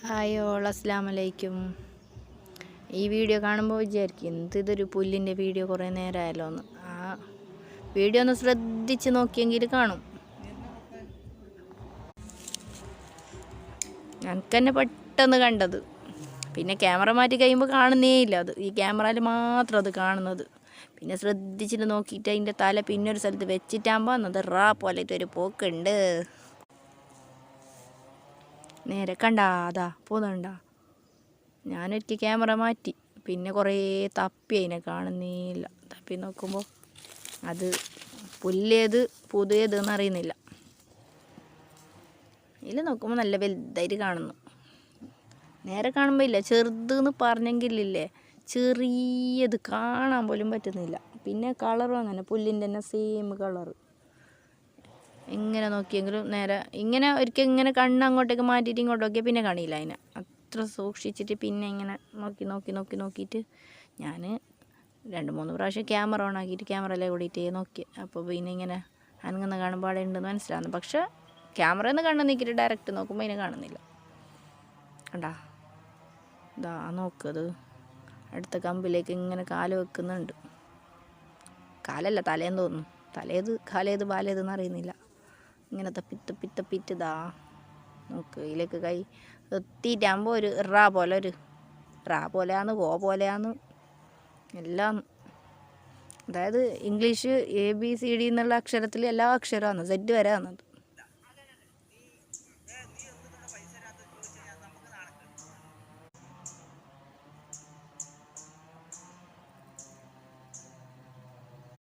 Hi all, അസ്സലാമു അലൈക്കും. ഈ വീഡിയോ കാണുമ്പോൾ വിചാരിക്കും ഇതൊരു പുല്ലിൻ്റെ വീഡിയോ കുറേ നേരമായല്ലോ എന്ന്. ആ വീഡിയോ ഒന്ന് ശ്രദ്ധിച്ച് നോക്കിയെങ്കിൽ കാണും. ഞങ്ങൾക്ക് തന്നെ പെട്ടെന്ന് കണ്ടത്. പിന്നെ ക്യാമറ മാറ്റി കഴിയുമ്പോൾ കാണുന്നേ ഇല്ല. അത് ഈ ക്യാമറയിൽ മാത്രം അത് കാണുന്നത്. പിന്നെ ശ്രദ്ധിച്ചിട്ട് നോക്കിയിട്ട് അതിൻ്റെ തല പിന്നെ ഒരു സ്ഥലത്ത് വെച്ചിട്ടാകുമ്പോൾ എന്നത് പോലെയൊരു പോക്കുണ്ട്. നേരെ കണ്ടാ അതാ പോകുന്നുണ്ടാ. ഞാനൊരിക്കൽ ക്യാമറ മാറ്റി, പിന്നെ കുറേ തപ്പി അതിനെ കാണുന്നേയില്ല. തപ്പി നോക്കുമ്പോൾ അത് പുല്ലേത് പുതിയതെന്ന് അറിയുന്നില്ല. ഇതിൽ നോക്കുമ്പോൾ നല്ല വലുതായിട്ട് കാണുന്നു. നേരെ കാണുമ്പോൾ ഇല്ല, ചെറുതെന്ന് പറഞ്ഞെങ്കിലില്ലേ, ചെറിയത് കാണാൻ പോലും പറ്റുന്നില്ല. പിന്നെ കളറും അങ്ങനെ പുല്ലിൻ്റെ തന്നെ സെയിം കളറ്. എങ്ങനെ നോക്കിയെങ്കിലും നേരെ ഇങ്ങനെ ഒരിക്കൽ ഇങ്ങനെ കണ്ണ് അങ്ങോട്ടേക്ക് മാറ്റിയിട്ട് ഇങ്ങോട്ട് നോക്കിയാൽ പിന്നെ കാണില്ല അതിനെ. അത്ര സൂക്ഷിച്ചിട്ട് പിന്നെ ഇങ്ങനെ നോക്കിയിട്ട് ഞാൻ 2-3 പ്രാവശ്യം ക്യാമറ ഓൺ ആക്കിയിട്ട് ക്യാമറയിലെ കൂടിയിട്ടേ നോക്കി. അപ്പോൾ പിന്നെ ഇങ്ങനെ അനങ്ങുന്ന കാണുമ്പോൾ അവിടെ ഉണ്ടെന്ന് മനസ്സിലാവുന്നു. പക്ഷേ ക്യാമറയിൽ നിന്ന് കണ്ണ് നീക്കിയിട്ട് ഡയറക്റ്റ് നോക്കുമ്പോൾ അതിനെ കാണുന്നില്ല. കണ്ടാ, ഇതാ നോക്കത് അടുത്ത കമ്പിലേക്ക് ഇങ്ങനെ കാല് വെക്കുന്നുണ്ട്. കാലല്ല, തലേന്ന് തോന്നുന്നു. കാലേത് ബാലേതെന്ന് അറിയുന്നില്ല. ഇങ്ങനെ തപ്പിറ്റ് ഇതാ നോക്ക്. ഇതിലേക്ക് കൈ എത്തിയിട്ടാകുമ്പോൾ ഒരു റാ പോലെയാന്ന് പോലെയാന്ന് എല്ലാം. അതായത് ഇംഗ്ലീഷ് ABCD എന്നുള്ള അക്ഷരത്തിൽ എല്ലാ അക്ഷരമാണ് Z വരെ വന്നത്.